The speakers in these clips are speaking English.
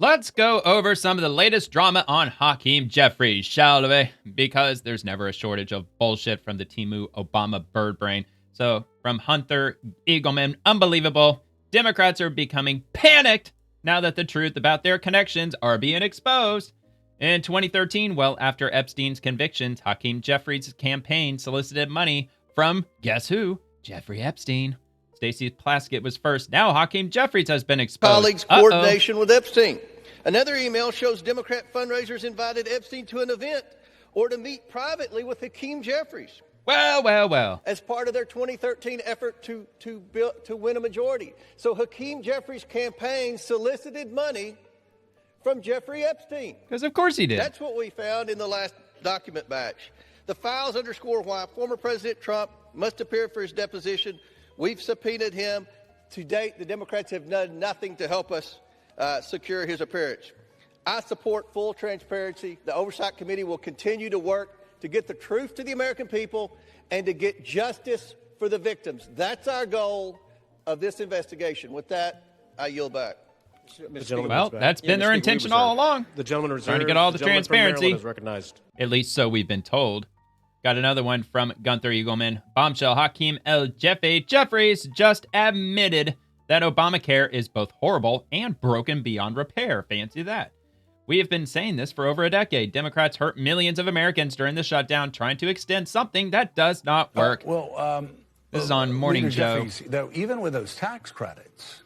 Let's go over some of the latest drama on Hakeem Jeffries, shall we? Because there's never a shortage of bullshit from the Temu Obama bird brain. So, from Hunter Eagleman, unbelievable. Democrats are becoming panicked now that the truth about their connections are being exposed. In 2013, well after Epstein's convictions, Hakeem Jeffries' campaign solicited money from, guess who? Jeffrey Epstein. Stacey Plaskett was first. Now Hakeem Jeffries has been exposed. Colleagues' coordination with Epstein. Another email shows Democrat fundraisers invited Epstein to an event or to meet privately with Hakeem Jeffries. Well. As part of their 2013 effort to win a majority. So Hakeem Jeffries' campaign solicited money from Jeffrey Epstein. Because of course he did. That's what we found in the last document batch. The files underscore why former President Trump must appear for his deposition. We've subpoenaed him. To date, the Democrats have done nothing to help us secure his appearance. I support full transparency. The Oversight Committee will continue to work to get the truth to the American people and to get justice for the victims. That's our goal of this investigation. With that, I yield back. Well, that's been their intention all along. The gentleman reserved. Trying to get all the transparency. Is recognized. At least so we've been told. Got another one from Gunther Eagleman. Bombshell Hakeem Jeffries just admitted that Obamacare is both horrible and broken beyond repair. Fancy that. We have been saying this for over a decade. Democrats hurt millions of Americans during the shutdown trying to extend something that does not work. This is on Morning Joe. Though, even with those tax credits,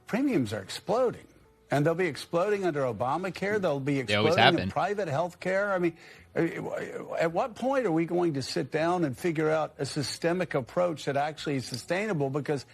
premiums are exploding. And they'll be exploding under Obamacare. They'll be exploding in private health care. I mean, at what point are we going to sit down and figure out a systemic approach that actually is sustainable? Because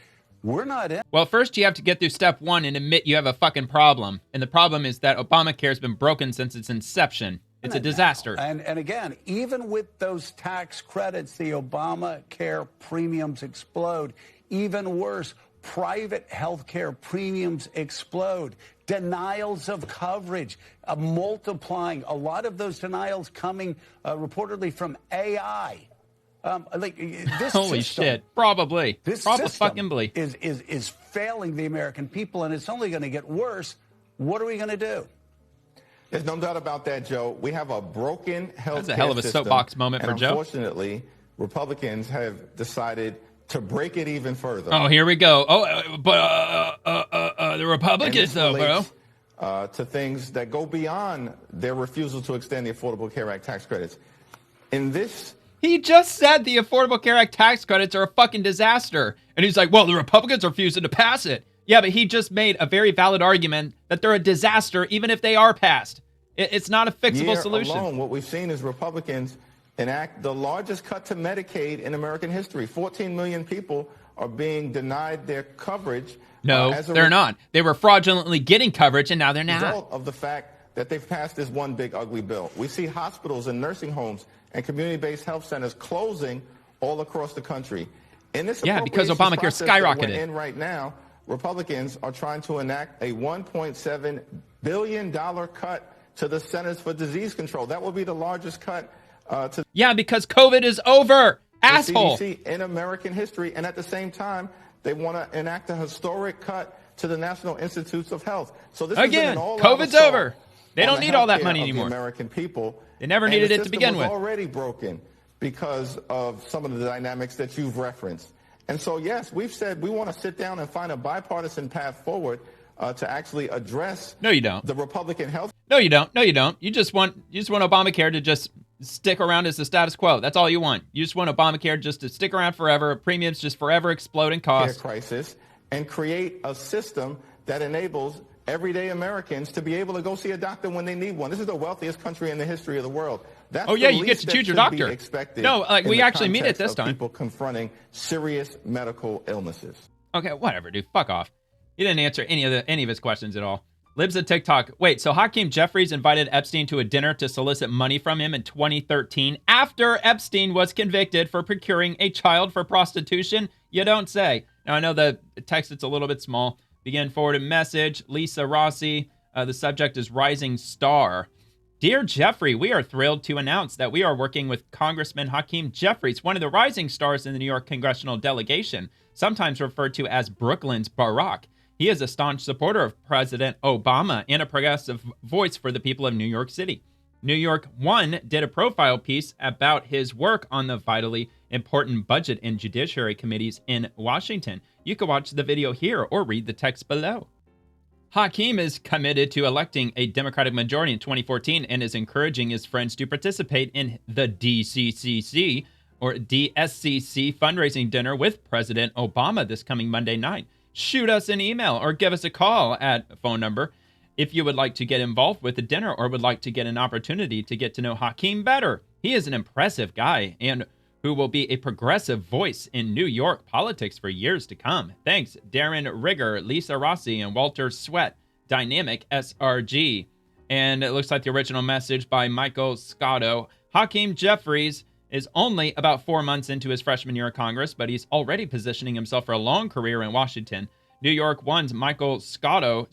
we're not in. Well, first you have to get through step one and admit you have a fucking problem. And the problem is that Obamacare has been broken since its inception. It's a disaster. And again, even with those tax credits, the Obamacare premiums explode. Even worse, private health care premiums explode. Denials of coverage multiplying. A lot of those denials coming reportedly from AI. This Holy shit! Probably. This system is failing the American people, and it's only going to get worse. What are we going to do? There's no doubt about that, Joe. We have a broken health care system. That's a hell of a soapbox moment for Joe. Unfortunately, Republicans have decided to break it even further. Oh, here we go. The Republicans, though, bro. To things that go beyond their refusal to extend the Affordable Care Act tax credits. In this... He just said the Affordable Care Act tax credits are a fucking disaster. And he's like, well, the Republicans are refusing to pass it. Yeah, but he just made a very valid argument that they're a disaster even if they are passed. It's not a fixable solution. Alone, what we've seen is Republicans enact the largest cut to Medicaid in American history. 14 million people are being denied their coverage. No, they're not. They were fraudulently getting coverage, and now they're not. Result of the fact that they've passed this one big ugly bill. We see hospitals and nursing homes and community-based health centers closing all across the country. In this because Obamacare skyrocketed. That we're in right now, Republicans are trying to enact a $1.7 billion cut to the Centers for Disease Control. That will be the largest cut to because COVID is over, asshole. CDC in American history, and at the same time, they want to enact a historic cut to the National Institutes of Health. So this again, COVID's over. They don't need all that money anymore. The American people. They never needed it to begin with. Already broken because of some of the dynamics that you've referenced. And so, yes, we've said we want to sit down and find a bipartisan path forward to actually address. No, you don't. The Republican health. No, you don't. No, you don't. You just want Obamacare to just stick around as the status quo. That's all you want. You just want Obamacare just to stick around forever. Premiums just forever explode in cost. Crisis and create a system that enables everyday Americans to be able to go see a doctor when they need one. This is the wealthiest country in the history of the world. That's you get to choose your doctor. No, we actually meet it this time. People confronting serious medical illnesses. Okay, whatever, dude. Fuck off. You didn't answer any of his questions at all. Libs at TikTok. Wait, so Hakeem Jeffries invited Epstein to a dinner to solicit money from him in 2013 after Epstein was convicted for procuring a child for prostitution? You don't say. Now, I know the text is a little bit small. Begin forwarded message. Lisa Rossi. The subject is Rising Star. Dear Jeffrey, we are thrilled to announce that we are working with Congressman Hakeem Jeffries, one of the rising stars in the New York congressional delegation, sometimes referred to as Brooklyn's Barack. He is a staunch supporter of President Obama and a progressive voice for the people of New York City. New York One did a profile piece about his work on the vitally important budget and judiciary committees in Washington. You can watch the video here or read the text below. Hakeem is committed to electing a Democratic majority in 2014 and is encouraging his friends to participate in the DCCC or DSCC fundraising dinner with President Obama this coming Monday night. Shoot us an email or give us a call at phone number if you would like to get involved with the dinner or would like to get an opportunity to get to know Hakeem better. He is an impressive guy and who will be a progressive voice in New York politics for years to come. Thanks, Darren Rigger, Lisa Rossi, and Walter Sweat, Dynamic SRG. And it looks like the original message by Michael Scotto. Hakeem Jeffries is only about 4 months into his freshman year of Congress, but he's already positioning himself for a long career in Washington. New York One's Michael Scotto,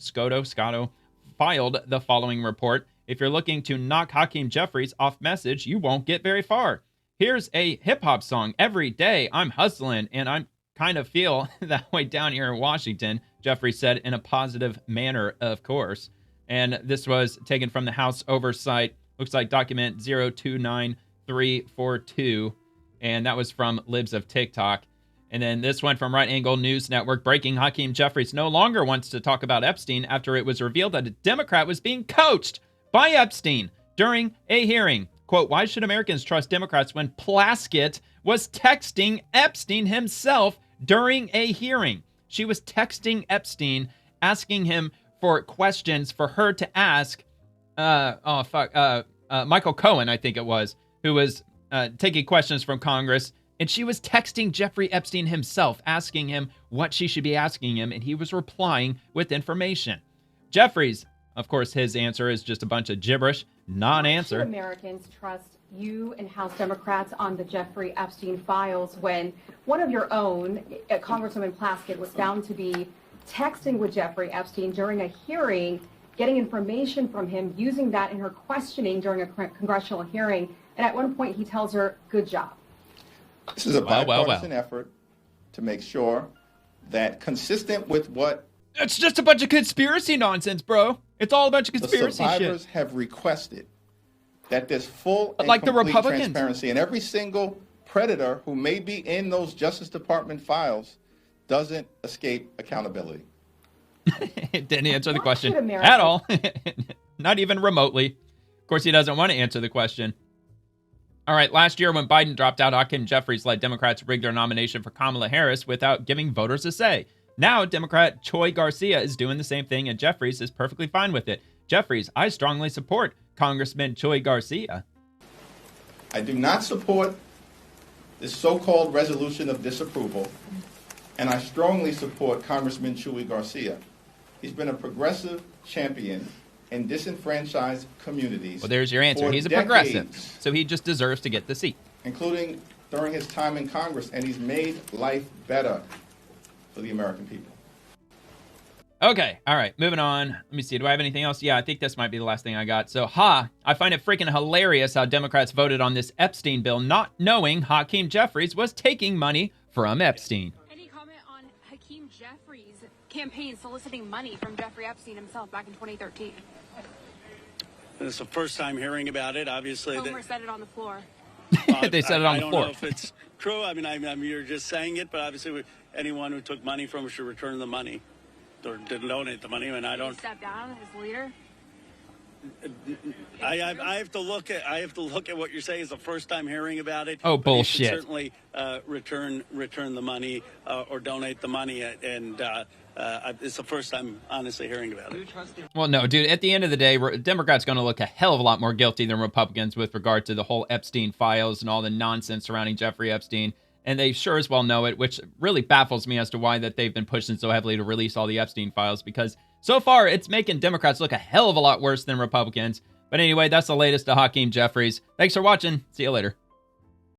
filed the following report. If you're looking to knock Hakeem Jeffries off message, you won't get very far. Here's a hip-hop song. Every day I'm hustling, and I kind of feel that way down here in Washington, Jeffries said in a positive manner, of course. And this was taken from the House Oversight, looks like document 029342, and that was from Libs of TikTok. And then this one from Right Angle News Network. Breaking: Hakeem Jeffries no longer wants to talk about Epstein after it was revealed that a Democrat was being coached by Epstein during a hearing. Quote, why should Americans trust Democrats when Plaskett was texting Epstein himself during a hearing? She was texting Epstein, asking him for questions for her to ask, Michael Cohen, I think it was, who was taking questions from Congress. And she was texting Jeffrey Epstein himself, asking him what she should be asking him, and he was replying with information. Jeffries, of course, his answer is just a bunch of gibberish, non-answer. Why should Americans trust you and House Democrats on the Jeffrey Epstein files when one of your own, Congresswoman Plaskett, was found to be texting with Jeffrey Epstein during a hearing, getting information from him, using that in her questioning during a congressional hearing, and at one point he tells her, good job. This is a bipartisan effort to make sure that, consistent with what... It's just a bunch of conspiracy nonsense, bro. It's all a bunch of conspiracy the survivors shit. Have requested that there's full and like the complete Republicans. Transparency, and every single predator who may be in those Justice Department files doesn't escape accountability. It didn't answer the question at all. Not even remotely. Of course, he doesn't want to answer the question. All right, last year when Biden dropped out, Hakeem Jeffries led Democrats rigged their nomination for Kamala Harris without giving voters a say. Now, Democrat Choi Garcia is doing the same thing, and Jeffries is perfectly fine with it. Jeffries, I strongly support Congressman Choi Garcia. I do not support this so-called resolution of disapproval, and I strongly support Congressman Choi Garcia. He's been a progressive champion in disenfranchised communities. Well, there's your answer. He's a progressive, so he just deserves to get the seat. Including during his time in Congress, and he's made life better for the American people. Okay, all right, moving on. Let me see, do I have anything else? Yeah, I think this might be the last thing I got. So, I find it freaking hilarious how Democrats voted on this Epstein bill, not knowing Hakeem Jeffries was taking money from Epstein. Any comment on Hakeem Jeffries' campaign soliciting money from Jeffrey Epstein himself back in 2013? It's the first time hearing about it, obviously. Homer said it on the floor. They said it on the floor. I don't know if it's true. I mean, you're just saying it, but obviously anyone who took money from him should return the money or didn't donate the money. I mean, I don't. Step down as leader. I have to look at what you're saying. It's the first time hearing about it. Oh, bullshit! Certainly return the money or donate the money, and it's the first time honestly hearing about it. Well, no, dude. At the end of the day, Democrats going to look a hell of a lot more guilty than Republicans with regard to the whole Epstein files and all the nonsense surrounding Jeffrey Epstein. And they sure as well know it, which really baffles me as to why that they've been pushing so heavily to release all the Epstein files, because so far it's making Democrats look a hell of a lot worse than Republicans. But anyway, that's the latest to Hakeem Jeffries. Thanks for watching. See you later.